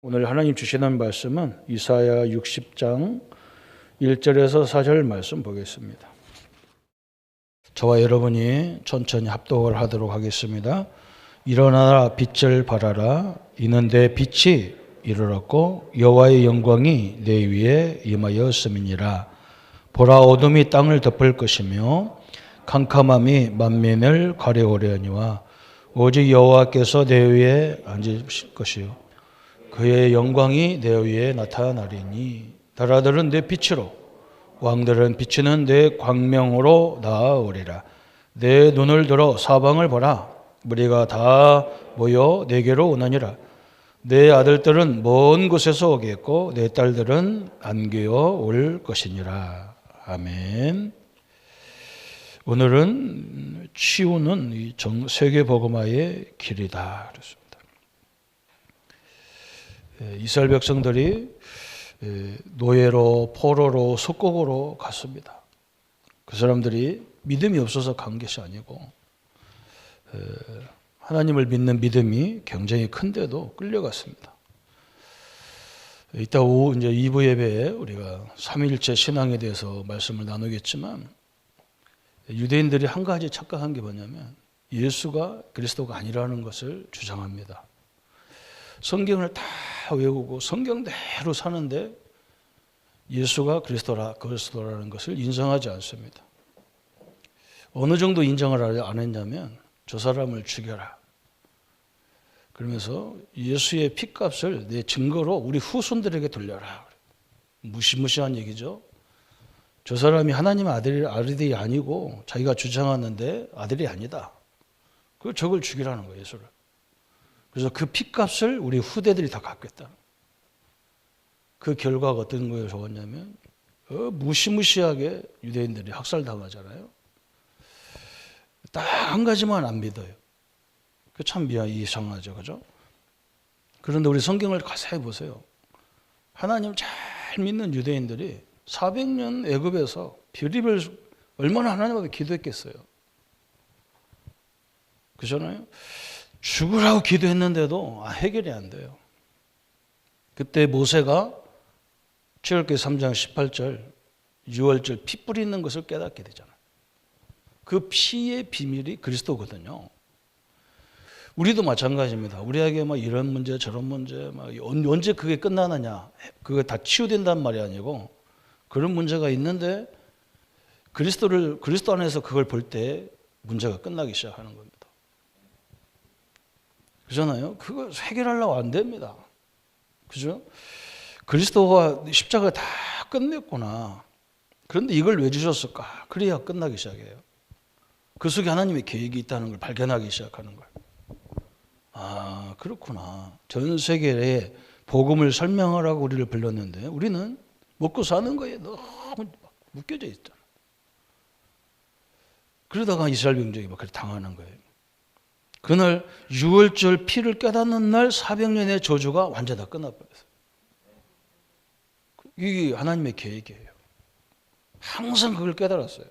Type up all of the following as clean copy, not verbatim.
오늘 하나님 주시는 말씀은 이사야 60장 1절에서 4절 말씀 보겠습니다. 저와 여러분이 천천히 합독을 하도록 하겠습니다. 일어나라 빛을 발하라 이는 내 빛이 이르렀고 여호와의 영광이 내 위에 임하였음이니라. 보라 어둠이 땅을 덮을 것이며 캄캄함이 만민을 가려오려니와 오직 여호와께서 내 위에 앉으실 것이요 그의 영광이 내 위에 나타나리니 나라들은 내 빛으로 왕들은 비치는 내 광명으로 나아오리라. 내 눈을 들어 사방을 보라. 무리가 다 모여 내게로 오느니라. 내 아들들은 먼 곳에서 오겠고 내 딸들은 안개어 올 것이니라. 아멘. 오늘은 치유는 이 세계복음화의 길이다 그랬습니다. 이스라엘 백성들이 노예로 포로로 속국으로 갔습니다. 그 사람들이 믿음이 없어서 간 것이 아니고 하나님을 믿는 믿음이 굉장히 큰데도 끌려갔습니다. 이따 오후 이제 2부 예배에 우리가 삼위일체 신앙에 대해서 말씀을 나누겠지만 유대인들이 한 가지 착각한 게 뭐냐면 예수가 그리스도가 아니라는 것을 주장합니다. 성경을 다 외우고 성경대로 사는데 예수가 그리스도라는 것을 인정하지 않습니다. 어느 정도 인정을 안 했냐면 저 사람을 죽여라. 그러면서 예수의 피값을 내 증거로 우리 후손들에게 돌려라. 무시무시한 얘기죠. 저 사람이 하나님의 아들이 아니고 자기가 주장하는데 아들이 아니다. 그 저걸 죽이라는 거예요, 예수를. 그래서 그 피값을 우리 후대들이 다 갚겠다. 그 결과가 어떤 거에 좋았냐면 무시무시하게 유대인들이 학살당하잖아요. 딱 한 가지만 안 믿어요. 그 참 이상하죠, 그죠? 그런데 우리 성경을 자세히 보세요. 하나님 잘 믿는 유대인들이 400년 애굽에서 별의별 얼마나 하나님 앞에 기도했겠어요. 그렇잖아요. 죽으라고 기도했는데도 해결이 안 돼요. 그때 모세가 출애굽기 3장 18절 6월절 피 뿌리는 것을 깨닫게 되잖아요. 그 피의 비밀이 그리스도거든요. 우리도 마찬가지입니다. 우리에게 막 이런 문제 저런 문제 막 언제 그게 끝나느냐 그거 다 치유된단 말이 아니고 그런 문제가 있는데 그리스도 안에서 그걸 볼 때 문제가 끝나기 시작하는 겁니다. 그렇잖아요. 그거 해결하려고 안 됩니다. 그죠? 그리스도가 십자가 다 끝냈구나. 그런데 이걸 왜 주셨을까? 그래야 끝나기 시작해요. 그 속에 하나님의 계획이 있다는 걸 발견하기 시작하는 거예요. 아, 그렇구나. 전 세계에 복음을 설명하라고 우리를 불렀는데 우리는 먹고 사는 거에 너무 묶여져 있잖아. 그러다가 이스라엘 민족이 막 그렇게 당하는 거예요. 그날 6월절 피를 깨닫는 날 400년의 저주가 완전 다 끝나버렸어요. 이게 하나님의 계획이에요. 항상 그걸 깨달았어요.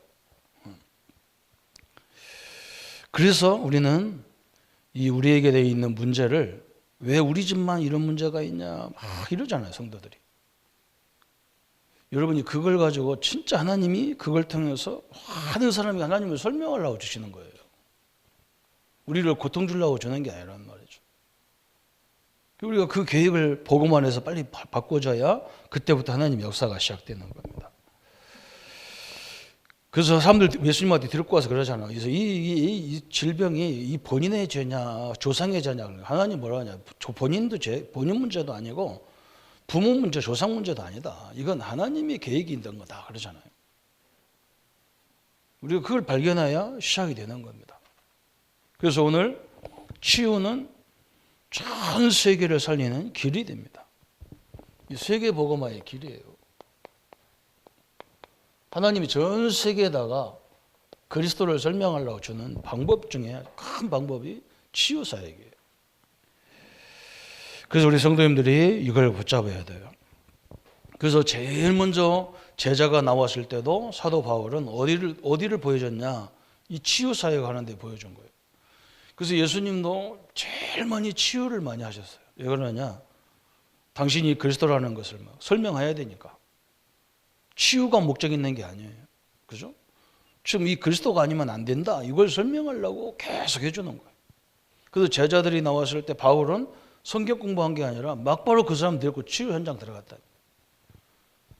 그래서 우리는 이 우리에게 되어 있는 문제를 왜 우리 집만 이런 문제가 있냐 막 이러잖아요, 성도들이. 여러분이 그걸 가지고 진짜 하나님이 그걸 통해서 많은 사람이 하나님을 설명하려고 주시는 거예요. 우리를 고통 주려고 주는 게 아니란 말이죠. 우리가 그 계획을 복음 안에서 빨리 바꿔줘야 그때부터 하나님 역사가 시작되는 겁니다. 그래서 사람들 예수님한테 데리고 와서 그러잖아요. 그래서 이 질병이 이 본인의 죄냐 조상의 죄냐 하나님 뭐라 하냐 본인 문제도 아니고 부모 문제 조상 문제도 아니다. 이건 하나님의 계획이 있는 거다 그러잖아요. 우리가 그걸 발견해야 시작이 되는 겁니다. 그래서 오늘 치유는 전 세계를 살리는 길이 됩니다. 이 세계 복음화의 길이에요. 하나님이 전 세계에다가 그리스도를 설명하려고 주는 방법 중에 큰 방법이 치유 사역이에요. 그래서 우리 성도님들이 이걸 붙잡아야 돼요. 그래서 제일 먼저 제자가 나왔을 때도 사도 바울은 어디를 보여줬냐? 이 치유 사역하는 데 보여준 거예요. 그래서 예수님도 제일 많이 치유를 많이 하셨어요. 왜 그러냐? 당신이 그리스도라는 것을 막 설명해야 되니까. 치유가 목적 있는 게 아니에요. 그죠? 지금 이 그리스도가 아니면 안 된다. 이걸 설명하려고 계속 해주는 거예요. 그래서 제자들이 나왔을 때 바울은 성경 공부한 게 아니라 막바로 그 사람 데리고 치유 현장 들어갔다.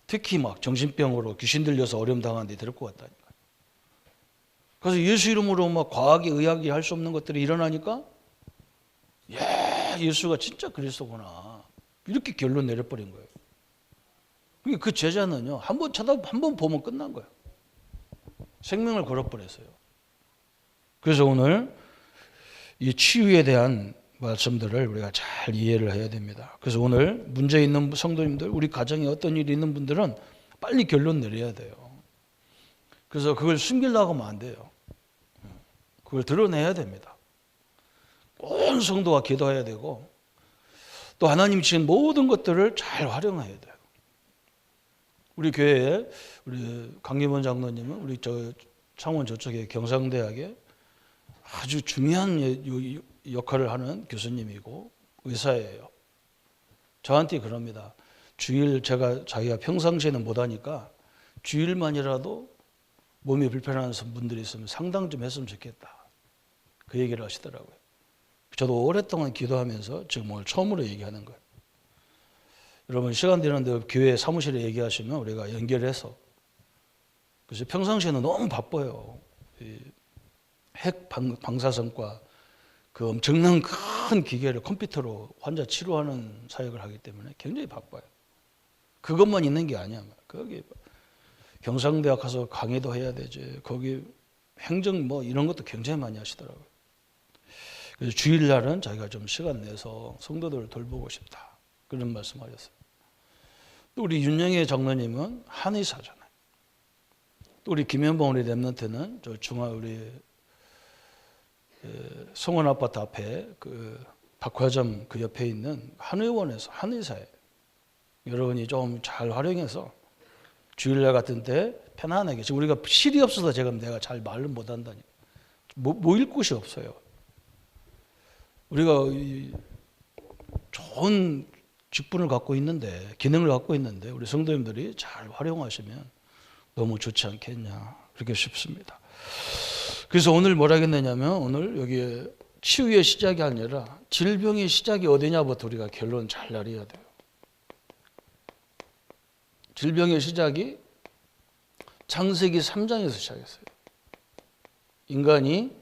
특히 막 정신병으로 귀신 들려서 어려움 당한 데 데리고 갔다니까. 그래서 예수 이름으로 막 과학이 의학이 할 수 없는 것들이 일어나니까 예수가 진짜 그리스도구나. 이렇게 결론 내려버린 거예요. 그 제자는요, 한 번 보면 끝난 거예요. 생명을 걸어버렸어요. 그래서 오늘 이 치유에 대한 말씀들을 우리가 잘 이해를 해야 됩니다. 그래서 오늘 문제 있는 성도님들, 우리 가정에 어떤 일이 있는 분들은 빨리 결론 내려야 돼요. 그래서 그걸 숨기려고 하면 안 돼요. 그걸 드러내야 됩니다. 온 성도가 기도해야 되고 또 하나님 주신 모든 것들을 잘 활용해야 돼요. 우리 교회에 우리 강림원 장로님은 우리 창원 저쪽에 경상대학에 아주 중요한 역할을 하는 교수님이고 의사예요. 저한테 그럽니다. 주일 자기가 평상시에는 못하니까 주일만이라도 몸이 불편한 분들이 있으면 상담 좀 했으면 좋겠다. 그 얘기를 하시더라고요. 저도 오랫동안 기도하면서 지금 오늘 처음으로 얘기하는 거예요. 여러분 시간 되는데 교회 사무실에 얘기하시면 우리가 연결해서. 그래서 평상시에는 너무 바빠요. 핵 방사선과 그 엄청난 큰 기계를 컴퓨터로 환자 치료하는 사역을 하기 때문에 굉장히 바빠요. 그것만 있는 게 아니야. 거기 경상대학 가서 강의도 해야 되지. 거기 행정 뭐 이런 것도 굉장히 많이 하시더라고요. 그래서 주일날은 자기가 좀 시간 내서 성도들을 돌보고 싶다. 그런 말씀하셨어요. 또 우리 윤영애 장로님은 한의사잖아요. 또 우리 김현봉 우리 랩런트는 저 중앙 우리 성원 아파트 앞에 그 박화점 그 옆에 있는 한의원에서 한의사예요. 여러분이 좀 잘 활용해서 주일날 같은 때 편안하게. 지금 우리가 실이 없어서 내가 잘 말을 못 한다니까. 모일 곳이 없어요. 우리가 좋은 직분을 갖고 있는데, 기능을 갖고 있는데 우리 성도님들이 잘 활용하시면 너무 좋지 않겠냐 그렇게 싶습니다. 그래서 오늘 뭐라 했느냐면 오늘 여기에 치유의 시작이 아니라 질병의 시작이 어디냐부터 우리가 결론 잘 내려야 돼요. 질병의 시작이 창세기 3장에서 시작했어요. 인간이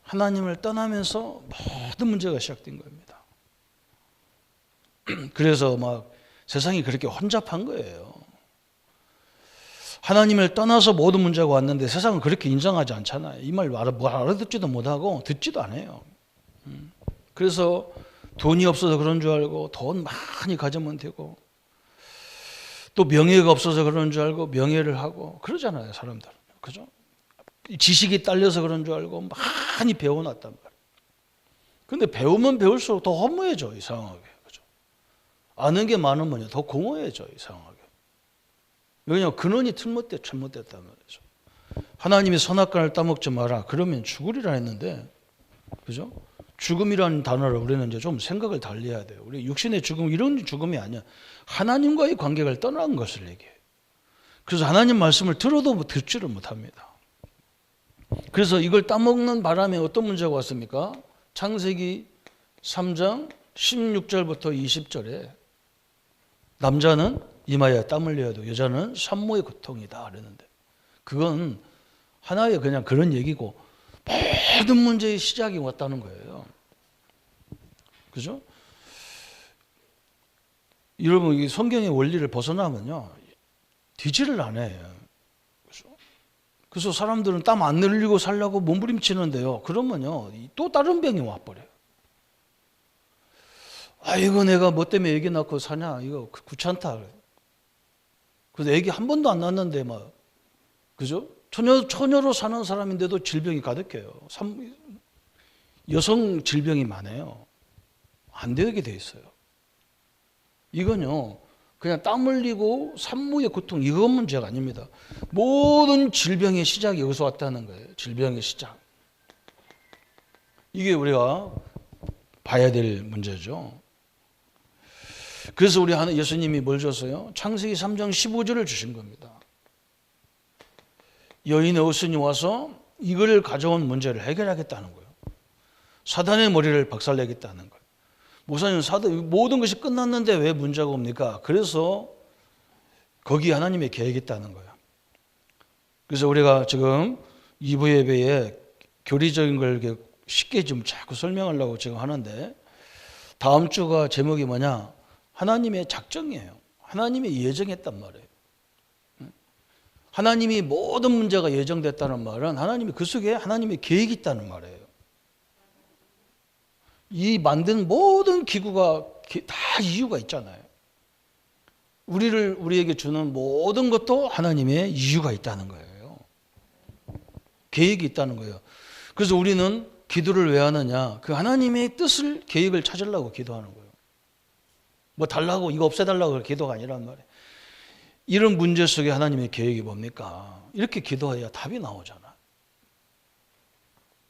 하나님을 떠나면서 모든 문제가 시작된 겁니다. 그래서 막 세상이 그렇게 혼잡한 거예요. 하나님을 떠나서 모든 문제가 왔는데 세상은 그렇게 인정하지 않잖아요. 이 말 알아듣지도 못하고 듣지도 않아요. 그래서 돈이 없어서 그런 줄 알고 돈 많이 가지면 되고 또 명예가 없어서 그런 줄 알고 명예를 하고 그러잖아요, 사람들. 그죠? 지식이 딸려서 그런 줄 알고 많이 배워놨단 말이에요. 근데 배우면 배울수록 더 허무해져, 이상하게. 그죠? 아는 게 많으면 더 공허해져, 이상하게. 왜냐하면 근원이 잘못됐단 말이죠. 하나님이 선악과를 따먹지 마라. 그러면 죽으리라 했는데, 그죠? 죽음이라는 단어를 우리는 이제 좀 생각을 달리 해야 돼요. 우리 육신의 죽음, 이런 죽음이 아니야. 하나님과의 관계를 떠난 것을 얘기해요. 그래서 하나님 말씀을 들어도 듣지를 못합니다. 그래서 이걸 따먹는 바람에 어떤 문제가 왔습니까? 창세기 3장 16절부터 20절에 남자는 이마에 땀 흘려도 여자는 산모의 고통이다 그랬는데 그건 하나의 그냥 그런 얘기고 모든 문제의 시작이 왔다는 거예요. 그죠? 여러분 이 성경의 원리를 벗어나면요 되지를 않아요. 그래서 사람들은 땀 안 흘리고 살려고 몸부림치는데요. 그러면요 또 다른 병이 와버려요. 아이고 내가 뭐 때문에 애기 낳고 사냐 이거 귀찮다. 그래서 애기 한 번도 안 낳았는데 막 그죠? 처녀로 사는 사람인데도 질병이 가득해요. 여성 질병이 많아요. 안 되게 돼 있어요. 이건요 그냥 땀 흘리고 산모의 고통 이건 문제가 아닙니다. 모든 질병의 시작이 여기서 왔다는 거예요. 질병의 시작. 이게 우리가 봐야 될 문제죠. 그래서 우리 예수님이 뭘 줬어요? 창세기 3장 15절을 주신 겁니다. 여인의 어순이 와서 이걸 가져온 문제를 해결하겠다는 거예요. 사단의 머리를 박살내겠다는 거예요. 목사님, 모든 것이 끝났는데 왜 문제가 옵니까? 그래서 거기 하나님의 계획이 있다는 거예요. 그래서 우리가 지금 2부 예배에 교리적인 걸 쉽게 좀 자꾸 설명하려고 지금 하는데, 다음 주가 제목이 뭐냐? 하나님의 작정이에요. 하나님이 예정했단 말이에요. 하나님이 모든 문제가 예정됐다는 말은 하나님이 그 속에 하나님의 계획이 있다는 말이에요. 이 만든 모든 기구가 다 이유가 있잖아요. 우리에게 주는 모든 것도 하나님의 이유가 있다는 거예요. 계획이 있다는 거예요. 그래서 우리는 기도를 왜 하느냐? 그 하나님의 뜻을, 계획을 찾으려고 기도하는 거예요. 뭐 달라고, 이거 없애달라고 기도가 아니란 말이에요. 이런 문제 속에 하나님의 계획이 뭡니까? 이렇게 기도해야 답이 나오잖아.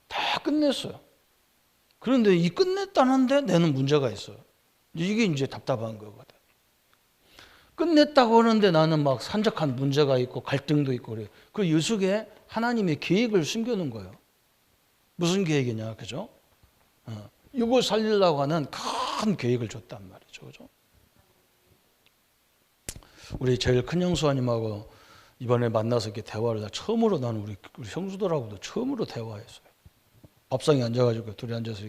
다 끝냈어요. 그런데 이 끝냈다는데 내는 문제가 있어요. 이게 이제 답답한 거거든. 끝냈다고 하는데 나는 막 산적한 문제가 있고 갈등도 있고 그래요. 그 이 속에 하나님의 계획을 숨겨놓은 거예요. 무슨 계획이냐, 그죠? 이거 살리려고 하는 큰 계획을 줬단 말이죠, 그죠? 우리 제일 큰 형수님하고 이번에 만나서 이렇게 대화를 처음으로, 나는 우리 형수들하고도 처음으로 대화했어요. 밥상에 앉아가지고 둘이 앉아서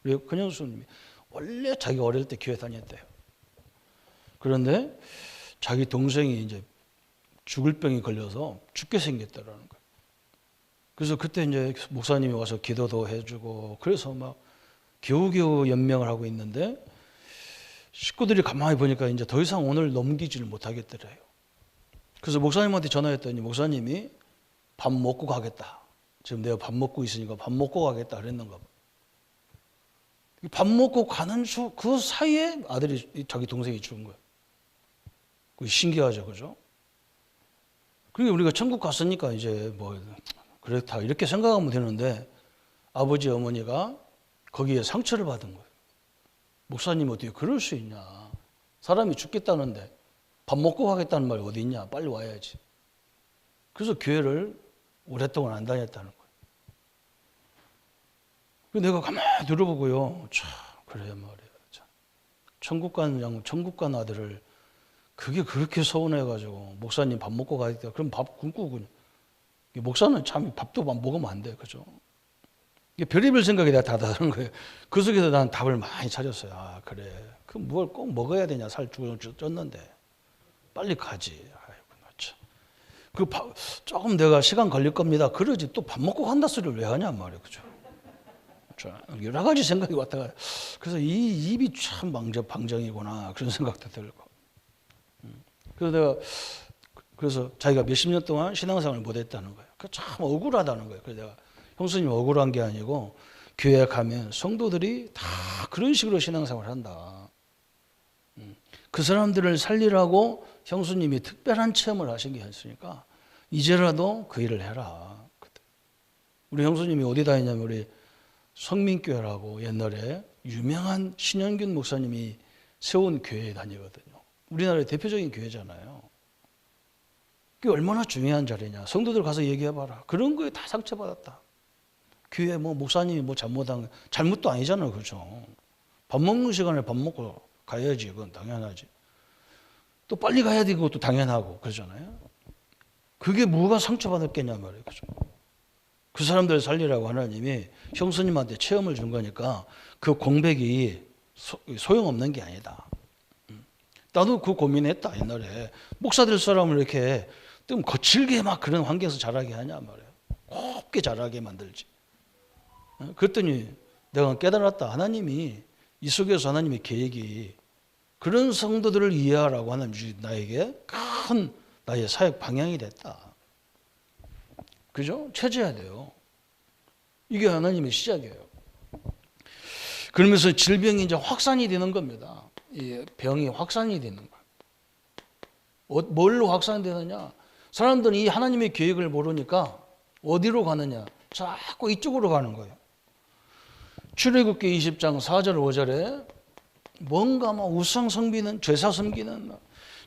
우리 큰 형수님이 원래 자기 어릴 때 교회 다녔대요. 그런데 자기 동생이 이제 죽을 병이 걸려서 죽게 생겼다라는 거예요. 그래서 그때 이제 목사님이 와서 기도도 해주고, 그래서 막 겨우겨우 연명을 하고 있는데, 식구들이 가만히 보니까 이제 더 이상 오늘 넘기지를 못하겠더래요. 그래서 목사님한테 전화했더니 목사님이 밥 먹고 가겠다. 지금 내가 밥 먹고 있으니까 밥 먹고 가겠다 그랬는가 봐. 밥 먹고 가는 그 사이에 아들이, 자기 동생이 죽은 거예요. 그게 신기하죠, 그죠? 그러니까 우리가 천국 갔으니까 이제 뭐 그렇다 이렇게 생각하면 되는데, 아버지 어머니가 거기에 상처를 받은 거예요. 목사님 어떻게 그럴 수 있냐? 사람이 죽겠다는데 밥 먹고 가겠다는 말이 어디 있냐? 빨리 와야지. 그래서 교회를 오랫동안 안 다녔다는 거예요. 내가 가만히 들어보고요. 참, 그래 말이에요. 참. 천국 간 아들을 그게 그렇게 서운해가지고 목사님 밥 먹고 가겠다. 그럼 밥 굶고 그냥. 목사는 참 밥도 먹으면 안 돼, 그죠? 별의별 생각이 내가 다 다른 거예요. 그 속에서 난 답을 많이 찾았어요. 아, 그래. 그 뭘 꼭 먹어야 되냐? 살 쪘는데. 빨리 가지. 아이고, 나 참. 조금 내가 시간 걸릴 겁니다. 그러지. 또 밥 먹고 간다 소리를 왜 하냐 말이에요. 그죠? 여러 가지 생각이 왔다 가요. 그래서 이 입이 참 방정이구나. 그런 생각도 들고. 그래서 자기가 몇십 년 동안 신앙생활을 못 했다는 거예요. 참 억울하다는 거예요. 그래서 내가, 형수님 억울한 게 아니고 교회 가면 성도들이 다 그런 식으로 신앙생활을 한다. 그 사람들을 살리라고 형수님이 특별한 체험을 하신 게 있으니까 이제라도 그 일을 해라. 우리 형수님이 어디다 했냐면 우리 성민교회라고 옛날에 유명한 신현균 목사님이 세운 교회에 다니거든요. 우리나라의 대표적인 교회잖아요. 그게 얼마나 중요한 자리냐. 성도들 가서 얘기해봐라. 그런 거에 다 상처받았다. 교회 목사님이 잘못한 거, 잘못도 아니잖아요. 그죠? 밥 먹는 시간에 밥 먹고 가야지. 그건 당연하지. 또 빨리 가야 되고 또 당연하고 그러잖아요. 그게 뭐가 상처받았겠냐 말이에요. 그죠? 그 사람들을 살리라고 하나님이 형수님한테 체험을 준 거니까 그 공백이 소용없는 게 아니다. 나도 그 고민했다. 옛날에 목사들 사람을 이렇게 좀 거칠게 막 그런 환경에서 자라게 하냐 말이에요. 곱게 자라게 만들지. 그랬더니 내가 깨달았다. 하나님이 이 속에서 하나님의 계획이 그런 성도들을 이해하라고 하나님이 나에게 큰 나의 사역 방향이 됐다. 그죠? 찾아야 돼요. 이게 하나님의 시작이에요. 그러면서 질병이 이제 확산이 되는 겁니다. 이 병이 확산이 되는 거예요. 뭘로 확산되느냐? 사람들은 이 하나님의 계획을 모르니까 어디로 가느냐? 자꾸 이쪽으로 가는 거예요. 출애굽기 20장 4절 5절에 뭔가 막 우상 섬기는, 제사 섬기는,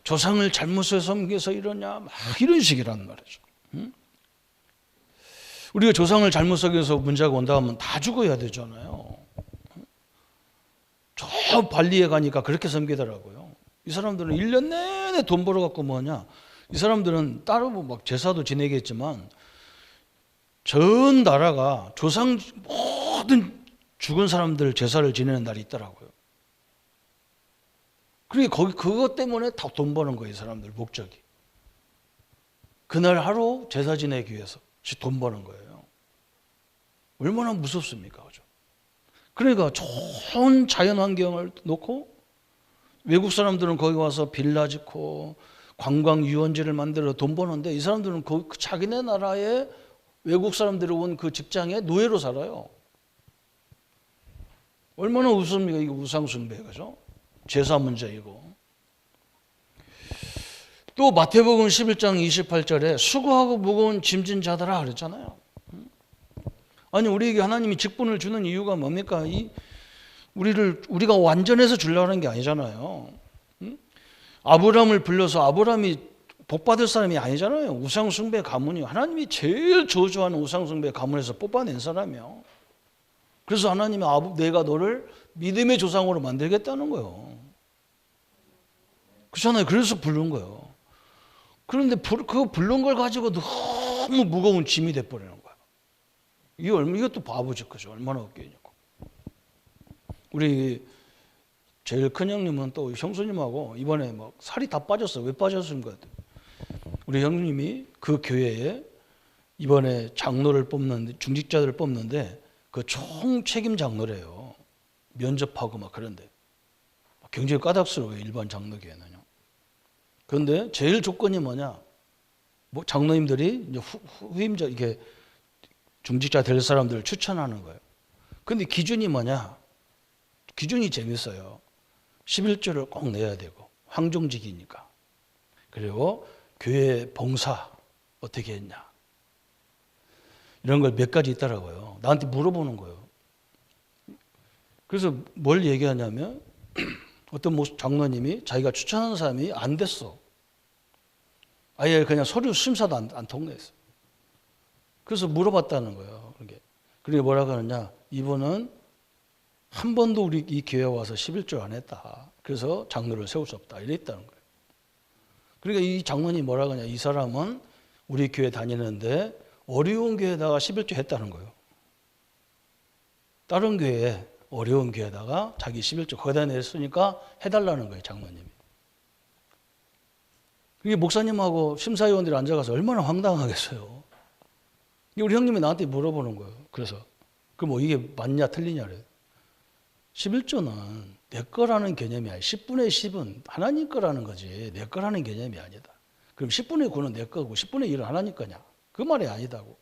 조상을 잘못해서 섬겨서 이러냐, 막 이런 식이란 말이죠. 우리가 조상을 잘못 섬겨서 문제가 온다 하면 다 죽어야 되잖아요. 저 발리에 가니까 그렇게 섬기더라고요. 이 사람들은 1년 내내 돈 벌어갖고 뭐냐, 이 사람들은 따로 막 제사도 지내겠지만 전 나라가 조상 모든 죽은 사람들 제사를 지내는 날이 있더라고요. 그러니까 거기 그것 때문에 다 돈 버는 거예요. 이 사람들 목적이. 그날 하루 제사 지내기 위해서 돈 버는 거예요. 얼마나 무섭습니까? 그죠? 그러니까 좋은 자연 환경을 놓고 외국 사람들은 거기 와서 빌라 짓고 관광 유원지를 만들어 돈 버는데 이 사람들은 그 자기네 나라에 외국 사람들이 온 그 직장에 노예로 살아요. 얼마나 우습습니까? 이거 우상숭배, 그죠? 제사 문제이고. 또 마태복음 11장 28절에 수고하고 무거운 짐진 자들아 그랬잖아요. 아니 우리에게 하나님이 직분을 주는 이유가 뭡니까? 우리가 완전해서 주려는 게 아니잖아요. 아브라함을 불러서 아브라함이 복받을 사람이 아니잖아요. 우상숭배 가문이 하나님이 제일 저주하는 우상숭배 가문에서 뽑아낸 사람이요. 그래서 하나님이 내가 너를 믿음의 조상으로 만들겠다는 거예요. 그렇잖아요. 그래서 부른 거예요. 그런데 그 부른 걸 가지고 너무 무거운 짐이 돼버리는 거야. 이것도 바보짓 거죠. 얼마나 웃기냐고. 우리 제일 큰 형님은 또 형수님하고 이번에 막 살이 다 빠졌어. 왜 빠졌은 것 같아요? 우리 형님이 그 교회에 이번에 장로를 뽑는데 중직자들을 뽑는데 그 총책임 장로래요. 면접하고 막 그런데 굉장히 까닭스러워요. 일반 장로교회는요. 그런데 제일 조건이 뭐냐? 뭐 장로님들이 이제 후임자 이게 중직자 될 사람들을 추천하는 거예요. 근데 기준이 뭐냐? 기준이 재밌어요. 11조를 꼭 내야 되고 황종직이니까. 그리고 교회 봉사 어떻게 했냐. 이런 걸 몇 가지 있더라고요. 나한테 물어보는 거예요. 그래서 뭘 얘기하냐면 어떤 장로님이 자기가 추천하는 사람이 안 됐어. 아예 그냥 서류 심사도 안 통과했어. 그래서 물어봤다는 거예요. 그게 뭐라고 하느냐. 이분은 한 번도 우리 이 교회에 와서 11조 안 했다. 그래서 장로를 세울 수 없다. 이랬다는 거예요. 그러니까 이 장로님이 뭐라고 하냐. 이 사람은 우리 교회 다니는데 어려운 교회에다가 11조 했다는 거예요. 다른 교회에 어려운 교회에다가 자기 11조 거기다 냈으니까 해달라는 거예요. 장로님이. 그게 목사님하고 심사위원들이 앉아가서 얼마나 황당하겠어요. 우리 형님이 나한테 물어보는 거예요. 그래서 그럼 뭐 이게 맞냐 틀리냐 그래요. 11조는 내 거라는 개념이 아니야. 10분의 10은 하나님 거라는 거지 내 거라는 개념이 아니다. 그럼 10분의 9는 내 거고 10분의 1은 하나님 거냐. 그 말이 아니다고.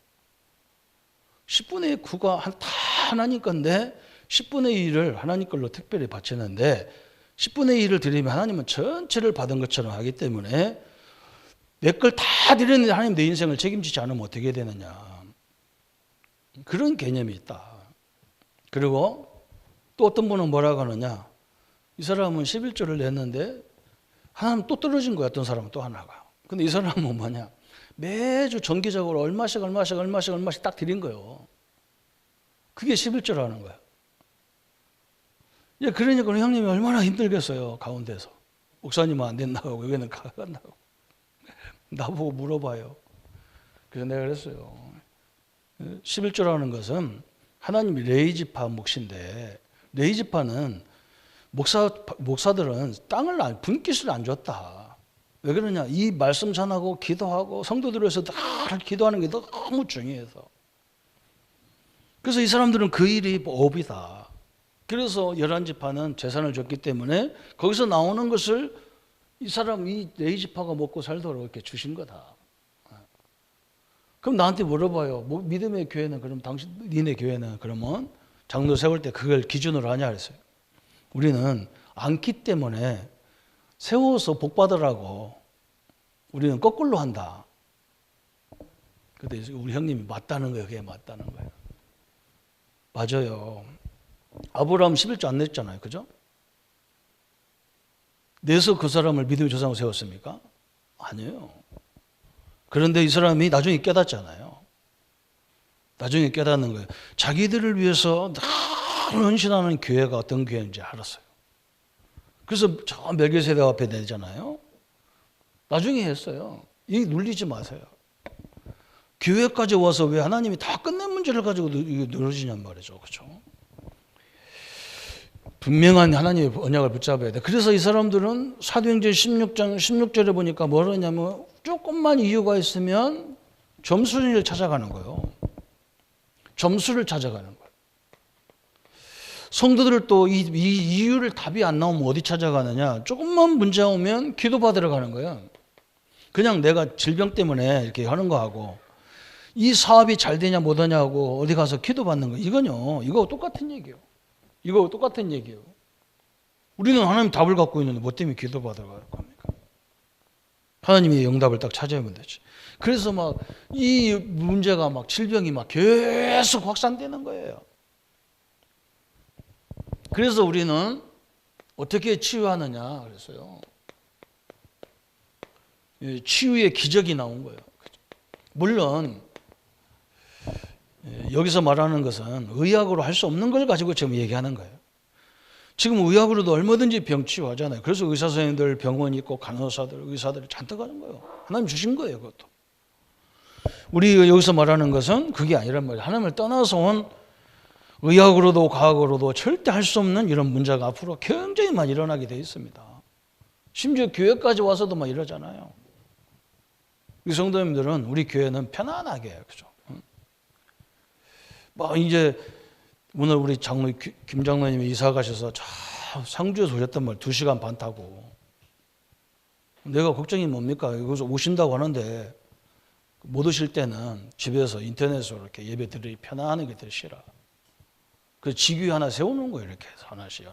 10분의 9가 다 하나님 건데 10분의 1을 하나님 걸로 특별히 바치는데 10분의 1을 드리면 하나님은 전체를 받은 것처럼 하기 때문에 내 걸 다 드렸는데 하나님 내 인생을 책임지지 않으면 어떻게 되느냐. 그런 개념이 있다. 그리고 또 어떤 분은 뭐라고 하느냐. 이 사람은 11조를 냈는데 하나님 또 떨어진 거야. 어떤 사람은 또 하나가. 근데 이 사람은 뭐냐. 매주 정기적으로 얼마씩 딱 드린 거예요. 그게 11조라는 거야. 예, 그러니까 형님이 얼마나 힘들겠어요. 가운데서. 목사님은 안 된다고 여기는 가간다고. 나보고 물어봐요. 그래서 내가 그랬어요. 11조라는 것은 하나님이 레이지파 몫인데 레이지파는 목사들은 분깃을 안 줬다. 왜 그러냐? 이 말씀 전하고 기도하고 성도들에서 다 기도하는 게 너무 중요해서. 그래서 이 사람들은 그 일이 업이다. 그래서 11지파는 재산을 줬기 때문에 거기서 나오는 것을 이 레이지파가 먹고 살도록 이렇게 주신 거다. 그럼 나한테 물어봐요. 믿음의 교회는 그럼 니네 교회는 그러면 장로 세울 때 그걸 기준으로 하냐 그랬어요. 우리는 않기 때문에 세워서 복 받으라고 우리는 거꾸로 한다. 근데 우리 형님이 맞다는 거예요. 그게 맞다는 거예요. 맞아요. 아브라함 11조 안 냈잖아요. 그죠? 내서 그 사람을 믿음의 조상으로 세웠습니까? 아니에요. 그런데 이 사람이 나중에 깨닫잖아요. 나중에 깨닫는 거예요. 자기들을 위해서 늘 헌신하는 교회가 어떤 교회인지 알았어요. 그래서 저 멜기세덱 앞에 내잖아요. 나중에 했어요. 이 눌리지 마세요. 교회까지 와서 왜 하나님이 다 끝낸 문제를 가지고 늘어지냔 말이죠. 그렇죠? 분명한 하나님의 언약을 붙잡아야 돼. 그래서 이 사람들은 사도행전 16장 16절에 보니까 뭐라냐면 조금만 이유가 있으면 점수를 찾아가는 거예요. 점수를 찾아가는 거예요. 성도들 또 이 이유를 답이 안 나오면 어디 찾아가느냐? 조금만 문제 오면 기도받으러 가는 거예요. 그냥 내가 질병 때문에 이렇게 하는 거하고 이 사업이 잘 되냐 못 하냐고 어디 가서 기도받는 거 이거요. 이거 똑같은 얘기예요. 이거 똑같은 얘기예요. 우리는 하나님 답을 갖고 있는데 뭐 때문에 기도받으러 갈 겁니까? 하나님의 응답을 딱 찾아오면 되지. 그래서 막 이 문제가 막 질병이 막 계속 확산되는 거예요. 그래서 우리는 어떻게 치유하느냐 그랬어요. 치유의 기적이 나온 거예요. 물론 여기서 말하는 것은 의학으로 할 수 없는 걸 가지고 지금 얘기하는 거예요. 지금 의학으로도 얼마든지 병 치유하잖아요. 그래서 의사 선생님들 병원 있고 간호사들 의사들 잔뜩 하는 거예요. 하나님 주신 거예요. 그것도. 우리 여기서 말하는 것은 그게 아니란 말이에요. 하나님을 떠나서 온 의학으로도 과학으로도 절대 할 수 없는 이런 문제가 앞으로 굉장히 많이 일어나게 되어 있습니다. 심지어 교회까지 와서도 막 이러잖아요. 이 성도님들은 우리 교회는 편안하게 해요. 그죠? 막 이제 오늘 우리 김 장로님이 이사 가셔서 저 상주에서 오셨단 말이에요. 2시간 반 타고. 내가 걱정이 뭡니까? 여기서 오신다고 하는데 못 오실 때는 집에서 인터넷으로 이렇게 예배 드리기 편안하게 드시라. 그 지규 하나 세우는 거예요. 이렇게 해서 하나씩.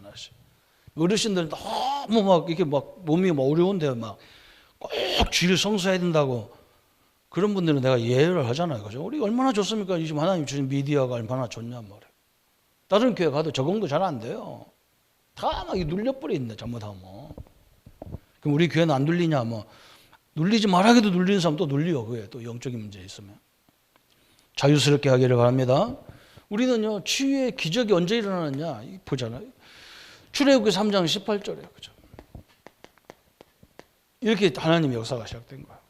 어르신들 너무 막 이렇게 막 몸이 막 어려운데 막 꼭 주일 성수해야 된다고 그런 분들은 내가 예외를 하잖아요. 그죠? 우리 얼마나 좋습니까? 지금 하나님 주신 미디어가 얼마나 좋냔 말이에요. 다른 교회 가도 적응도 잘 안 돼요. 다 막 눌려버려 있네, 잘못하면. 그럼 우리 교회는 안 눌리냐? 뭐, 눌리지 말하기도 눌리는 사람 또 눌려. 그게 또 영적인 문제 있으면. 자유스럽게 하기를 바랍니다. 우리는요, 치유의 기적이 언제 일어나느냐? 보잖아요. 출애굽기 3장 18절이에요. 그죠? 이렇게 하나님의 역사가 시작된 거예요.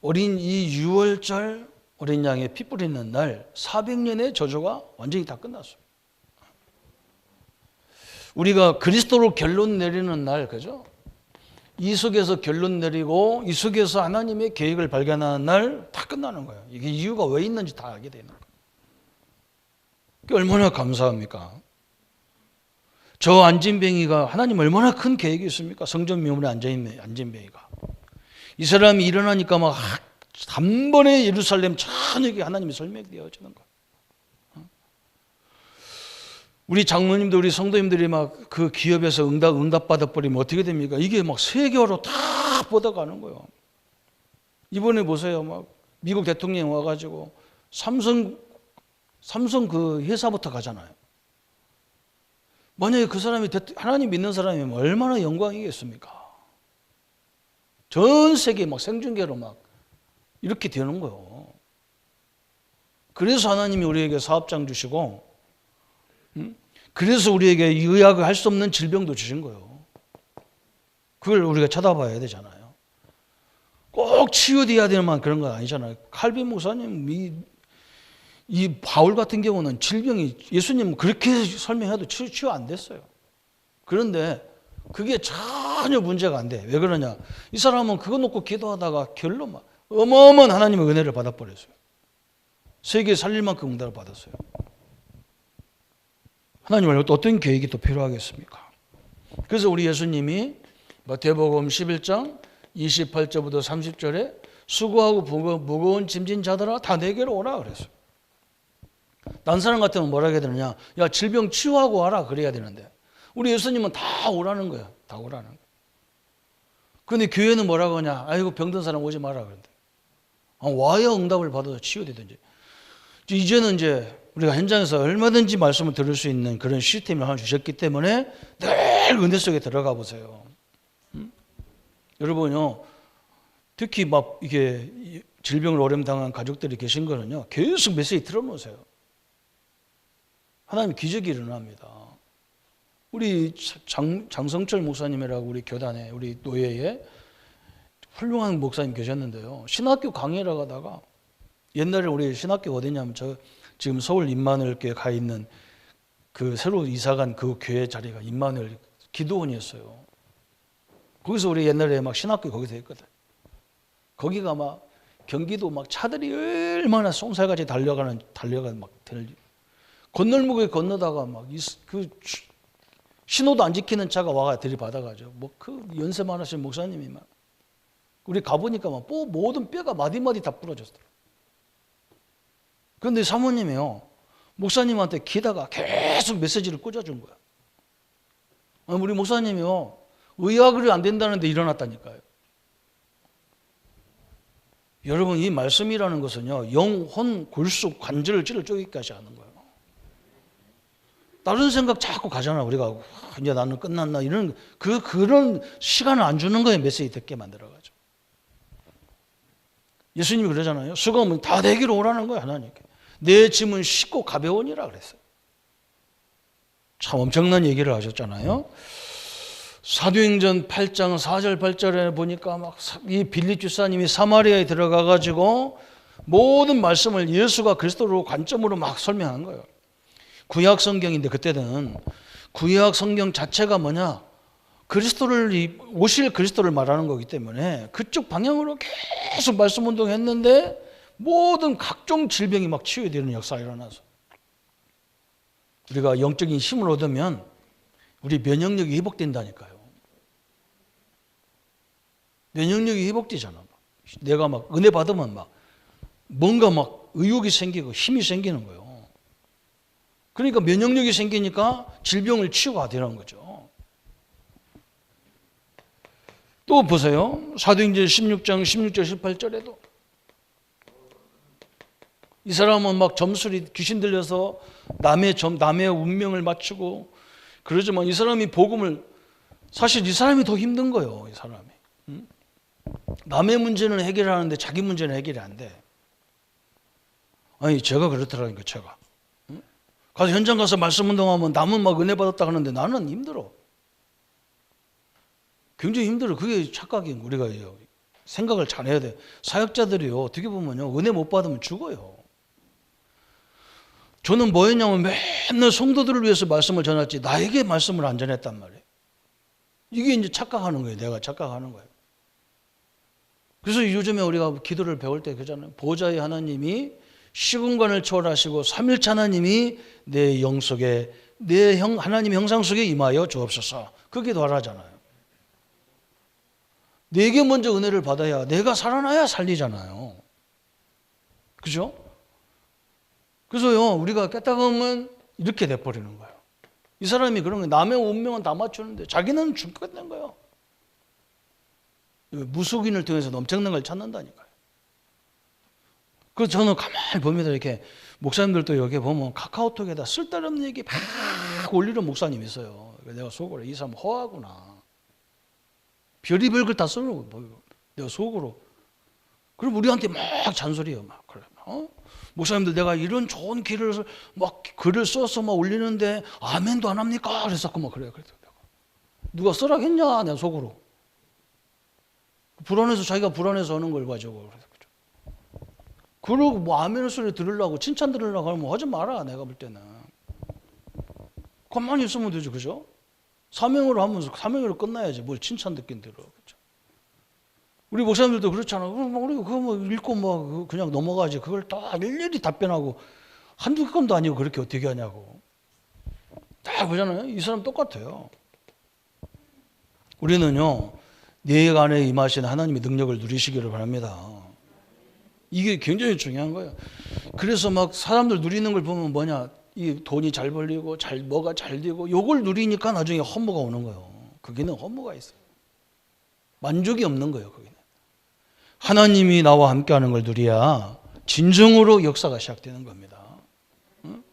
어린 이 6월절 어린 양의 피 뿌리는 날 400년의 저주가 완전히 다 끝났어요. 우리가 그리스도로 결론 내리는 날, 그죠? 이 속에서 결론 내리고 이 속에서 하나님의 계획을 발견하는 날 다 끝나는 거예요. 이게 이유가 왜 있는지 다 알게 되는 거예요. 얼마나 감사합니까? 저 안진뱅이가 하나님 얼마나 큰 계획이 있습니까? 성전 미문에 앉아있는 안진뱅이가. 이 사람이 일어나니까 막 단번에 예루살렘 전역에 하나님이 설명되어지는 거예요. 우리 장로님들, 우리 성도님들이 막 그 기업에서 응답 받아버리면 어떻게 됩니까? 이게 막 세계화로 다 뻗어가는 거예요. 이번에 보세요. 막 미국 대통령이 와가지고 삼성 그 회사부터 가잖아요. 만약에 그 사람이 하나님 믿는 사람이면 얼마나 영광이겠습니까? 전 세계 막 생중계로 막 이렇게 되는 거예요. 그래서 하나님이 우리에게 사업장 주시고, 그래서 우리에게 의학을 할 수 없는 질병도 주신 거예요. 그걸 우리가 쳐다봐야 되잖아요. 꼭 치유돼야 되는 그런 건 아니잖아요. 칼빈 목사님, 이 바울 같은 경우는 질병이 예수님 그렇게 설명해도 치유 안 됐어요. 그런데 그게 전혀 문제가 안 돼. 왜 그러냐? 이 사람은 그거 놓고 기도하다가 결론 막 어마어마한 하나님의 은혜를 받아버렸어요. 세계 살릴 만큼 응답을 받았어요. 하나님 말고 또 어떤 계획이 또 필요하겠습니까? 그래서 우리 예수님이 마태복음 11장 28절부터 30절에 수고하고 무거운 짐진 자들아 다 내게로 오라 그랬어요. 딴 사람 같으면 뭐라 해야 되느냐? 야, 질병 치유하고 와라 그래야 되는데 우리 예수님은 다 오라는 거야. 다 오라는 거야. 그런데 교회는 뭐라고 하냐? 아이고 병든 사람 오지 마라 그런데. 와야 응답을 받아서 치유되든지. 이제는 이제 우리가 현장에서 얼마든지 말씀을 들을 수 있는 그런 시스템을 하나 주셨기 때문에 늘 은혜 속에 들어가 보세요. 여러분요, 특히 막 이게 질병을 오래 당한 가족들이 계신 거는요, 계속 메시지 틀어놓으세요. 하나님 기적이 일어납니다. 우리 장성철 목사님이라고 우리 교단에, 우리 노예에 훌륭한 목사님 계셨는데요. 신학교 강의를 하다가 옛날에 우리 신학교 어디냐면 저 지금 서울 임마누엘교회 가 있는 그 새로 이사간 그 교회 자리가 임마누엘 기도원이었어요. 거기서 우리 옛날에 막 신학교 거기서 했거든. 거기가 막 경기도 막 차들이 얼마나 쏜살같이 달려가는 막 건널목에 건너다가 막 그 신호도 안 지키는 차가 와가 들이받아가죠. 뭐 그 연세 많으신 목사님이 막 우리 가보니까 막 모든 뼈가 마디마디 다 부러졌어요. 그런데 사모님이요, 목사님한테 기다가 계속 메시지를 꽂아준 거야. 우리 목사님이요, 의학이 안 된다는데 일어났다니까요. 여러분, 이 말씀이라는 것은요, 영혼, 골수, 관절을 찔러 쪼개기까지 하는 거예요. 다른 생각 자꾸 가잖아. 우리가 이제 나는 끝났나 이런 그런 시간을 안 주는 거예요. 메시지 듣게 만들어가지고. 예수님이 그러잖아요. 수고하면 다 내게로 오라는 거예요. 하나님께. 내 짐은 쉽고 가벼우니라 그랬어요. 참 엄청난 얘기를 하셨잖아요. 사도행전 8장 4절 8절에 보니까 막 이 빌립 집사님이 사마리아에 들어가 가지고 모든 말씀을 예수가 그리스도로 관점으로 막 설명한 거예요. 구약 성경인데 그때는 구약 성경 자체가 뭐냐? 그리스도를 오실 그리스도를 말하는 거기 때문에 그쪽 방향으로 계속 말씀 운동했는데 모든 각종 질병이 막 치유되는 역사가 일어나서 우리가 영적인 힘을 얻으면 우리 면역력이 회복된다니까요. 면역력이 회복되잖아. 내가 막 은혜 받으면 막 뭔가 막 의욕이 생기고 힘이 생기는 거예요. 그러니까 면역력이 생기니까 질병을 치유가 되는 거죠. 또 보세요. 사도행전 16장 16절 18절에도 이 사람은 막 점술이 귀신 들려서 남의 운명을 맞추고 그러지만 이 사람이 복음을 사실 이 사람이 더 힘든 거예요. 이 사람이. 남의 문제는 해결하는데 자기 문제는 해결이 안 돼. 아니 제가 그렇더라니까 제가. 가서 현장 가서 말씀 운동하면 남은 막 은혜 받았다 하는데 나는 힘들어. 굉장히 힘들어. 그게 착각이에요. 우리가 생각을 잘해야 돼. 사역자들이요. 어떻게 보면요. 은혜 못 받으면 죽어요. 저는 뭐였냐면 맨날 성도들을 위해서 말씀을 전했지 나에게 말씀을 안 전했단 말이에요. 이게 이제 착각하는 거예요. 내가 착각하는 거예요. 그래서 요즘에 우리가 기도를 배울 때 그러잖아요. 보좌의 하나님이 시공간을 초월하시고 삼일체 하나님이 내 영 속에 내 하나님의 형상 속에 임하여 주옵소서. 그 기도하라잖아요. 내게 먼저 은혜를 받아야 내가 살아나야 살리잖아요. 그죠? 그래서요 우리가 깨닫으면 이렇게 돼버리는 거예요. 이 사람이 그런 거예요. 남의 운명은 다 맞추는데 자기는 죽겠는 거예요. 무속인을 통해서 엄청난 걸 찾는다니까요. 그래서 저는 가만히 봅니다. 이렇게 목사님들도 여기 보면 카카오톡에다 쓸데없는 얘기 막 올리는 목사님 있어요. 내가 속으로 이 사람 허하구나. 별의별 걸 다 써놓고 내가 속으로. 그럼 우리한테 막 잔소리해요. 막 그래. 목사님들 내가 이런 좋은 글을 막 글을 써서 막 올리는데 아멘도 안 합니까? 그랬었고 막 그래요. 그래서 누가 쓰라고 했냐? 내가 속으로. 불안해서 자기가 불안해서 하는 걸 가지고. 그러고 뭐 아멘 소리 들으려고 칭찬 들으려고 하면 하지 마라. 내가 볼 때는. 가만히 있으면 되죠. 그죠? 사명으로 하면서 사명으로 끝나야지. 뭘 칭찬 듣긴 들어. 그죠? 우리 목사님들도 그렇잖아. 우리가 그거 뭐 읽고 뭐 그냥 넘어가지. 그걸 다 일일이 답변하고 한두 건도 아니고 그렇게 어떻게 하냐고. 다 보잖아요. 이 사람 똑같아요. 우리는요. 내 안에 임하신 하나님의 능력을 누리시기를 바랍니다. 이게 굉장히 중요한 거예요. 그래서 막 사람들 누리는 걸 보면 뭐냐. 이 돈이 잘 벌리고 뭐가 잘 되고 요걸 누리니까 나중에 허무가 오는 거예요. 거기는 허무가 있어요. 만족이 없는 거예요. 거기는. 하나님이 나와 함께하는 걸 누려야 진정으로 역사가 시작되는 겁니다. 응?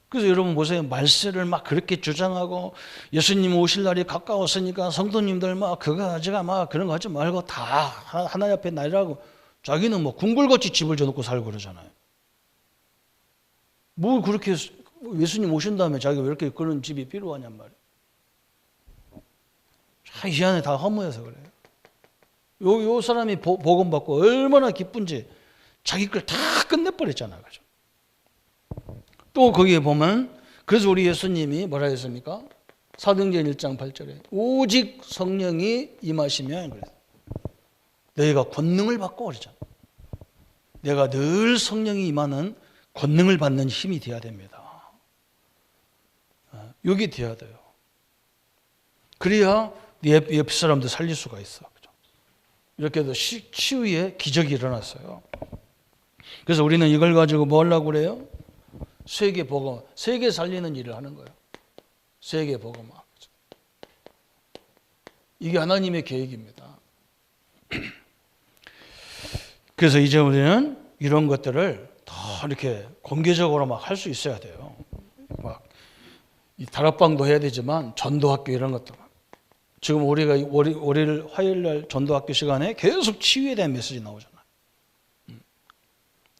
그래서 여러분 보세요. 말세를 막 그렇게 주장하고 예수님 오실 날이 가까웠으니까 성도님들 막 그거 가지가 막 그런 거 하지 말고 다 하나님 앞에 나이라고 자기는 뭐 궁궐같이 집을 져놓고 살고 그러잖아요. 뭐 그렇게 예수님 오신 다음에 자기가 왜 이렇게 그런 집이 필요하냔 말이에요. 이 안에 다 허무해서 그래요. 요 사람이 복음 받고 얼마나 기쁜지 자기 걸 다 끝내버렸잖아요. 그죠? 또 거기에 보면 그래서 우리 예수님이 뭐라 했습니까? 사도행전 1장 8절에 오직 성령이 임하시면 그래서 너희가 권능을 받고 그러잖아. 내가 늘 성령이 임하는 권능을 받는 힘이 돼야 됩니다. 여기 돼야 돼요. 그래야 네 옆 사람도 살릴 수가 있어. 그죠? 이렇게 해서 치유의 기적이 일어났어요. 그래서 우리는 이걸 가지고 뭐 하려고 그래요? 세계 복음, 세계 살리는 일을 하는 거예요. 세계 복음화. 이게 하나님의 계획입니다. 그래서 이제 우리는 이런 것들을 다 이렇게 공개적으로 막 할 수 있어야 돼요. 막 이 다락방도 해야 되지만 전도학교 이런 것도 지금 우리가 월요일 화요일 날 전도학교 시간에 계속 치유에 대한 메시지 나오잖아요.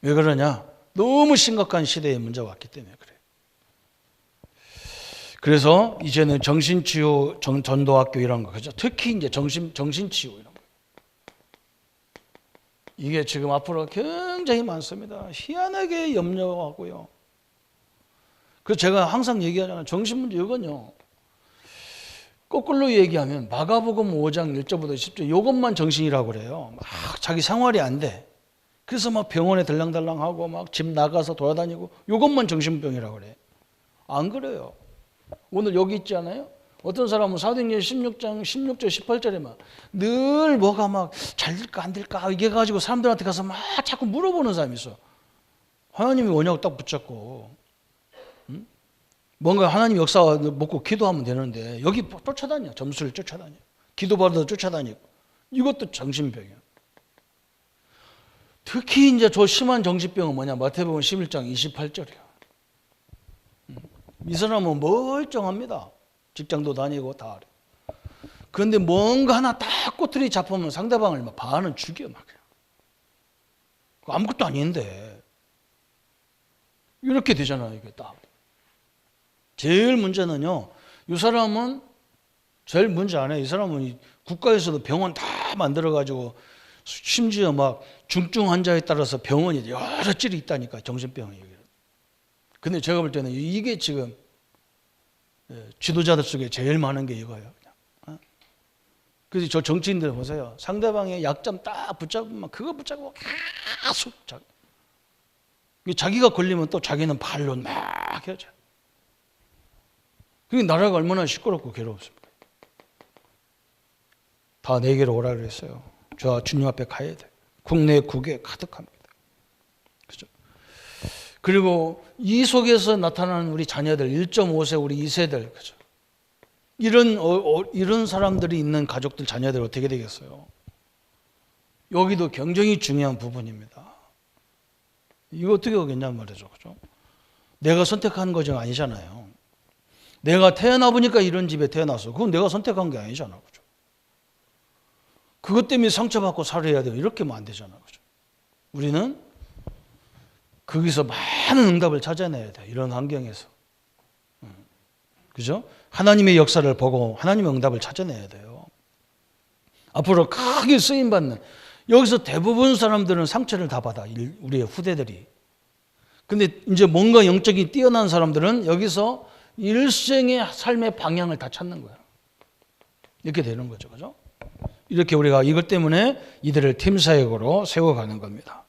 왜 그러냐? 너무 심각한 시대에 문제가 왔기 때문에 그래요. 그래서 이제는 정신치유 전도학교 이런 거 그죠? 특히 이제 정신치유 이런 거. 이게 지금 앞으로 굉장히 많습니다. 희한하게 염려하고요. 그래서 제가 항상 얘기하잖아요. 정신문제 이건요. 거꾸로 얘기하면 마가복음 5장 1절부터 10절 이것만 정신이라고 그래요. 막 자기 생활이 안 돼. 그래서 막 병원에 들랑달랑하고 막 집 나가서 돌아다니고 이것만 정신병이라고 그래. 안 그래요. 오늘 여기 있지 않아요? 어떤 사람은 사도행전 16장 16절 18절에만 늘 뭐가 막 잘 될까 안 될까 이게 가지고 사람들한테 가서 막 자꾸 물어보는 사람이 있어. 하나님이 뭐냐고 딱 붙잡고 뭔가 하나님 역사 먹고 기도하면 되는데 여기 쫓아다녀. 점수를 쫓아다녀. 기도받아도 쫓아다니고. 이것도 정신병이야. 특히 이제 저 심한 정신병은 뭐냐? 마태복음 11장 28절이야. 이 사람은 멀쩡합니다. 직장도 다니고 다. 그런데 뭔가 하나 딱 꼬투리 잡으면 상대방을 막 반은 죽여 막. 아무것도 아닌데. 이렇게 되잖아요, 이게 딱. 제일 문제는요, 이 사람은 제일 문제 안 해. 이 사람은 국가에서도 병원 다 만들어가지고 심지어 막 중증 환자에 따라서 병원이 여러 찔이 있다니까, 정신병이. 근데 제가 볼 때는 이게 지금 지도자들 속에 제일 많은 게 이거예요. 그냥. 그래서 저 정치인들 보세요. 상대방의 약점 딱 붙잡으면 그거 붙잡고 계속 자기가 걸리면 또 자기는 발로 막 해야죠. 그게 나라가 얼마나 시끄럽고 괴롭습니까? 다 내게로 오라 그랬어요. 저 주님 앞에 가야 돼. 국내 국외 가득합니다. 그죠? 그리고 이 속에서 나타나는 우리 자녀들, 1.5세 우리 2세들, 그죠? 이런 사람들이 있는 가족들, 자녀들 어떻게 되겠어요? 여기도 굉장히 중요한 부분입니다. 이거 어떻게 하겠냔 말이죠. 그죠? 내가 선택한 것이 아니잖아요. 내가 태어나 보니까 이런 집에 태어났어. 그건 내가 선택한 게 아니잖아. 그죠? 그것 때문에 상처받고 살아야 돼요. 이렇게 하면 안 되잖아. 그죠? 우리는 거기서 많은 응답을 찾아내야 돼. 이런 환경에서. 그죠? 하나님의 역사를 보고 하나님의 응답을 찾아내야 돼요. 앞으로 크게 쓰임받는, 여기서 대부분 사람들은 상처를 다 받아. 우리의 후대들이. 근데 이제 뭔가 영적이 뛰어난 사람들은 여기서 일생의 삶의 방향을 다 찾는 거야. 이렇게 되는 거죠. 그죠? 이렇게 우리가 이것 때문에 이들을 팀사역으로 세워가는 겁니다.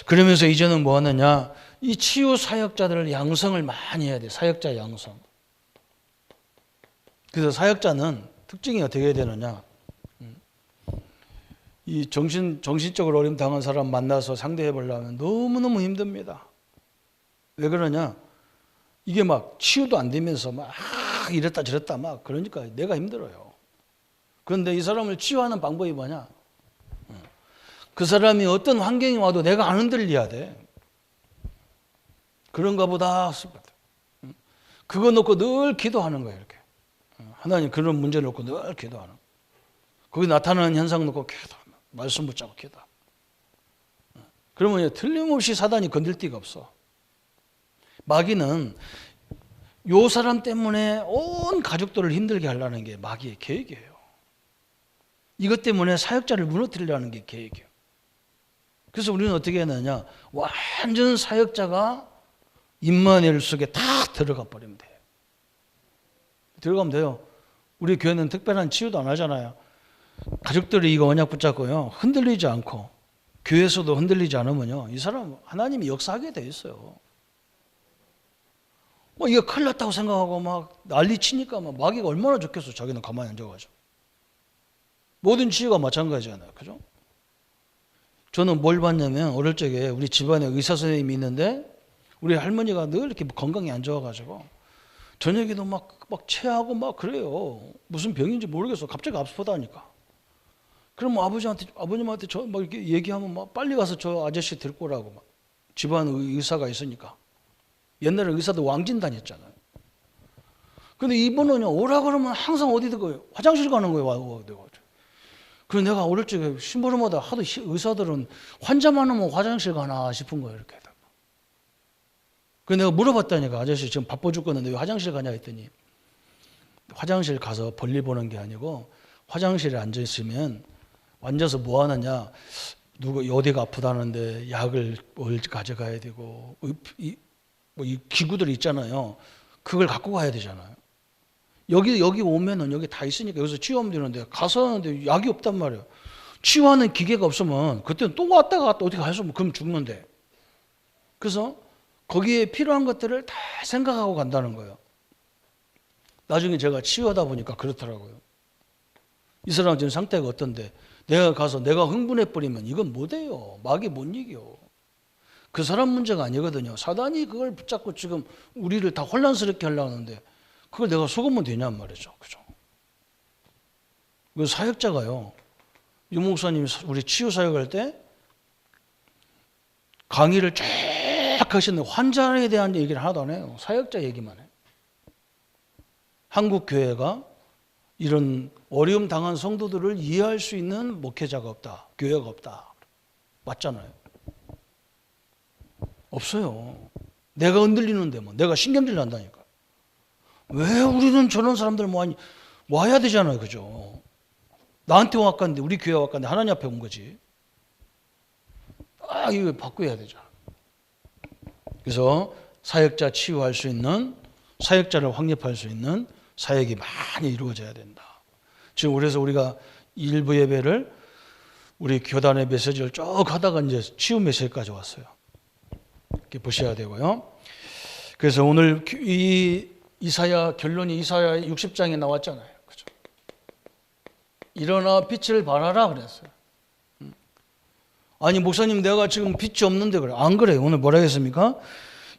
그러면서 이제는 뭐 하느냐? 이 치유 사역자들을 양성을 많이 해야 돼. 사역자 양성. 그래서 사역자는 특징이 어떻게 해야 되느냐? 이 정신적으로 어려움 당한 사람 만나서 상대해 보려면 너무너무 힘듭니다. 왜 그러냐? 이게 막 치유도 안 되면서 막 이랬다 저랬다 막 그러니까 내가 힘들어요. 그런데 이 사람을 치유하는 방법이 뭐냐? 그 사람이 어떤 환경이 와도 내가 안 흔들려야 돼. 그런가 보다. 그거 놓고 늘 기도하는 거예요. 이렇게 하나님 그런 문제 놓고 늘 기도하는 거예요. 거기 나타나는 현상 놓고 기도하는 거예요. 말씀 붙잡고 기도. 그러면 틀림없이 사단이 건들 데가 없어. 마귀는 요 사람 때문에 온 가족들을 힘들게 하려는 게 마귀의 계획이에요. 이것 때문에 사역자를 무너뜨리려는 게 계획이에요. 그래서 우리는 어떻게 해야 되느냐, 완전 사역자가 임마누엘 속에 딱 들어가 버리면 돼요. 들어가면 돼요. 우리 교회는 특별한 치유도 안 하잖아요. 가족들이 이거 언약 붙잡고요, 흔들리지 않고 교회에서도 흔들리지 않으면요, 이 사람 하나님이 역사하게 돼 있어요. 뭐 이거 큰일 났다고 생각하고 막 난리 치니까 막 마귀가 얼마나 좋겠어. 자기는 가만히 앉아가지고. 모든 치유가 마찬가지잖아요. 그죠? 저는 뭘 봤냐면 어릴 적에 우리 집안에 의사 선생님이 있는데 우리 할머니가 늘 이렇게 건강이 안 좋아가지고 저녁에도 막 체하고 막 그래요. 무슨 병인지 모르겠어. 갑자기 아프다니까. 그럼 아버님한테 저 막 이렇게 얘기하면 막 빨리 가서 저 아저씨 데리고 오라고 막. 집안 의사가 있으니까. 옛날에 의사도 왕진 다녔잖아요. 근데 이분은요, 오라 그러면 항상 어디 들어가요? 화장실 가는 거예요. 그래서 내가 어릴 적에 심부름마다 하도 의사들은 환자만 오면 화장실 가나 싶은 거예요. 이렇게. 그래서 내가 물어봤다니까. 아저씨 지금 바빠 죽겠는데 왜 화장실 가냐 했더니 화장실 가서 볼일 보는 게 아니고 화장실에 앉아있으면 앉아서 뭐 하느냐, 누가 어디가 아프다는데 약을 뭘 가져가야 되고 이 기구들 있잖아요. 그걸 갖고 가야 되잖아요. 여기 오면은 여기 다 있으니까 여기서 치유하면 되는데 가서 하는데 약이 없단 말이에요. 치유하는 기계가 없으면 그때는 또 왔다 갔다 어떻게 가서 그럼 죽는데. 그래서 거기에 필요한 것들을 다 생각하고 간다는 거예요. 나중에 제가 치유하다 보니까 그렇더라고요. 이 사람 지금 상태가 어떤데 내가 가서 내가 흥분해 버리면 이건 못해요. 마귀 못 이겨. 그 사람 문제가 아니거든요. 사단이 그걸 붙잡고 지금 우리를 다 혼란스럽게 하려고 하는데 그걸 내가 속으면 되냔 말이죠. 그죠? 그 사역자가요. 유 목사님이 우리 치유 사역할 때 강의를 쫙 하시는데 환자에 대한 얘기를 하나도 안 해요. 사역자 얘기만 해요. 한국 교회가 이런 어려움 당한 성도들을 이해할 수 있는 목회자가 없다. 교회가 없다. 맞잖아요. 없어요. 내가 흔들리는데 뭐 내가 신경질 난다니까. 왜 우리는 저런 사람들 와야 되잖아요. 그죠? 나한테 왔건데 우리 교회 왔건데 하나님 앞에 온 거지. 이거 바꿔야 되잖아. 그래서 사역자 치유할 수 있는, 사역자를 확립할 수 있는 사역이 많이 이루어져야 된다. 지금 그래서 우리가 일부 예배를 우리 교단의 메시지를 쭉 하다가 이제 치유 메시지까지 왔어요. 이렇게 보셔야 되고요. 그래서 오늘 이 결론이 이사야 60장에 나왔잖아요. 그죠? 일어나 빛을 발하라 그랬어요. 아니 목사님 내가 지금 빛이 없는데 그래. 안 그래요. 오늘 뭐라 했습니까?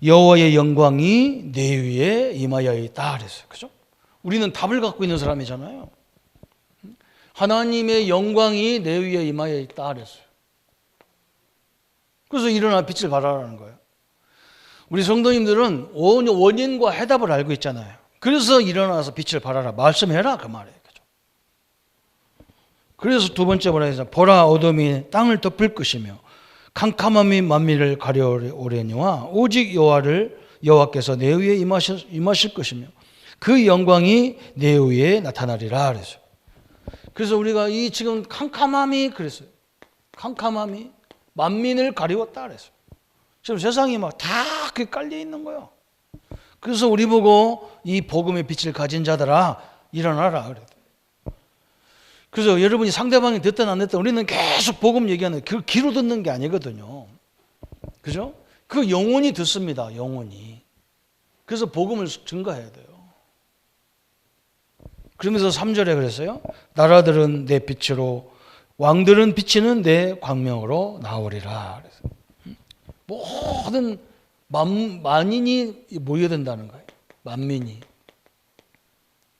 여호와의 영광이 내 위에 임하여 있다 그랬어요. 그죠? 우리는 답을 갖고 있는 사람이잖아요. 하나님의 영광이 내 위에 임하여 있다 그랬어요. 그래서 일어나 빛을 발하라는 거예요. 우리 성도님들은 원인과 해답을 알고 있잖아요. 그래서 일어나서 빛을 발하라. 말씀해라 그 말이에요. 그죠? 그래서 두 번째 뭐라 해서 보라 어둠이 땅을 덮을 것이며 캄캄함이 만민을 가려오려니와 오직 여호와께서 내 위에 임하실 것이며 그 영광이 내 위에 나타나리라 그랬어요. 그래서 우리가 이 지금 캄캄함이 그랬어요. 캄캄함이 만민을 가리웠다 그랬어요. 지금 세상이 막 다 그렇게 깔려 있는 거예요. 그래서 우리 보고 이 복음의 빛을 가진 자들아 일어나라 그래요. 그래서 여러분이 상대방이 듣든 안 듣든 우리는 계속 복음 얘기하는 그 귀로 듣는 게 아니거든요. 그죠? 그 영혼이 듣습니다. 영혼이. 그래서 복음을 증거해야 돼요. 그러면서 3절에 그랬어요. 나라들은 내 빛으로 왕들은 비치는 내 광명으로 나오리라. 모든 만인이 모여든다는 거예요.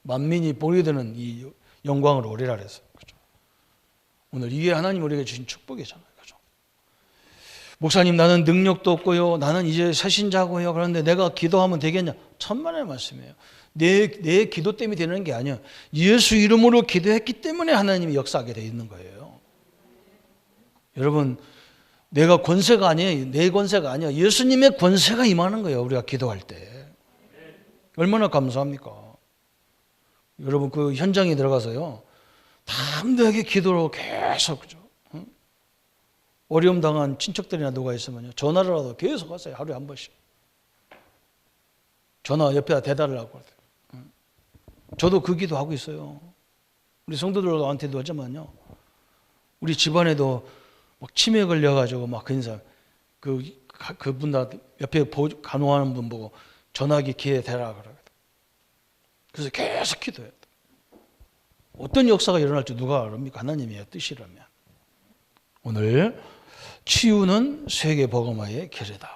만민이 모여드는 이 영광을 오리라 그랬어요. 그렇죠? 오늘 이게 하나님 우리에게 주신 축복이잖아요. 그렇죠? 목사님 나는 능력도 없고요. 나는 이제 새신자고요. 그런데 내가 기도하면 되겠냐? 천만의 말씀이에요. 내 기도 때문에 되는 게 아니에요. 예수 이름으로 기도했기 때문에 하나님이 역사하게 되어 있는 거예요. 여러분, 내가 권세가 아니에요. 내 권세가 아니야. 예수님의 권세가 임하는 거예요. 우리가 기도할 때. 얼마나 감사합니까? 여러분, 그 현장에 들어가서요, 담대하게 기도로 계속, 그죠? 어려움 당한 친척들이나 누가 있으면요, 전화라도 계속 하세요. 하루에 한 번씩. 전화 옆에다 대달라고. 저도 그 기도 하고 있어요. 우리 성도들한테도 하지만요, 우리 집안에도 막 치매 걸려가지고 막 그런 사람, 그분 다 옆에 간호하는 분 보고 전화기 기회 대라 그러거든. 그래서 계속 기도해요. 어떤 역사가 일어날지 누가 압니까? 하나님의 뜻이라면. 오늘 치유는 세계 복음화의 길이다.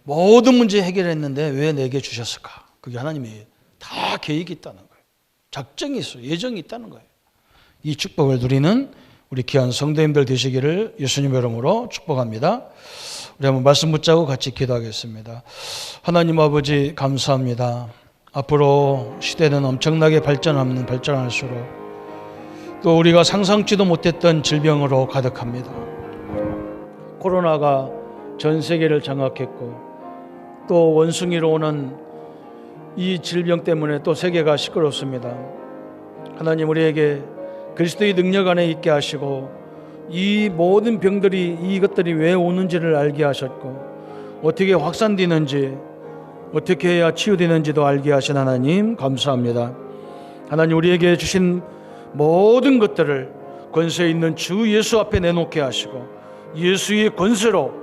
모든 문제 해결했는데 왜 내게 주셨을까? 그게 하나님이 다 계획이 있다는 거예요. 작정이 있어요. 예정이 있다는 거예요. 이 축복을 누리는 우리 귀한 성도님들 되시기를 예수님의 이름으로 축복합니다. 우리 한번 말씀 붙잡고 같이 기도하겠습니다. 하나님 아버지 감사합니다. 앞으로 시대는 엄청나게 발전할수록 또 우리가 상상치도 못했던 질병으로 가득합니다. 코로나가 전 세계를 장악했고 또 원숭이로 오는 이 질병 때문에 또 세계가 시끄럽습니다. 하나님 우리에게 그리스도의 능력 안에 있게 하시고 이 모든 병들이 이것들이 왜 오는지를 알게 하셨고 어떻게 확산되는지 어떻게 해야 치유되는지도 알게 하신 하나님 감사합니다. 하나님 우리에게 주신 모든 것들을 권세 있는 주 예수 앞에 내놓게 하시고 예수의 권세로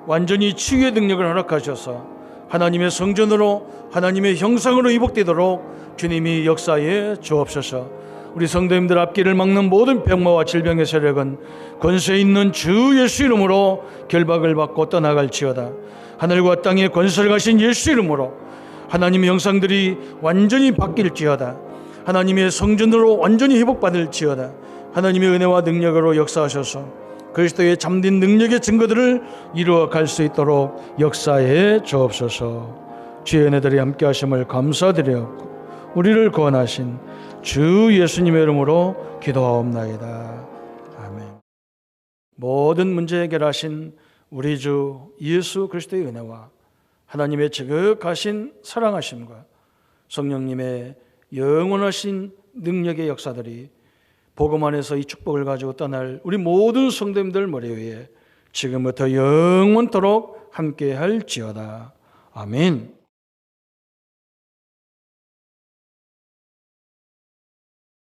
완전히 치유의 능력을 허락하셔서 하나님의 성전으로 하나님의 형상으로 이복되도록 주님이 역사에 주옵소서. 우리 성도님들 앞길을 막는 모든 병마와 질병의 세력은 권세 있는 주 예수 이름으로 결박을 받고 떠나갈지어다. 하늘과 땅의 권세를 가신 예수 이름으로 하나님의 형상들이 완전히 바뀔지어다. 하나님의 성전으로 완전히 회복받을지어다. 하나님의 은혜와 능력으로 역사하셔서 그리스도의 잠든 능력의 증거들을 이루어 갈 수 있도록 역사해 주옵소서. 주의 은혜들이 함께 하심을 감사드리옵고 우리를 구원하신 주 예수님의 이름으로 기도하옵나이다. 아멘. 모든 문제 해결하신 우리 주 예수 그리스도의 은혜와 하나님의 지극하신 사랑하심과 성령님의 영원하신 능력의 역사들이 복음 안에서 이 축복을 가지고 떠날 우리 모든 성도님들 머리 위에 지금부터 영원토록 함께 할지어다. 아멘.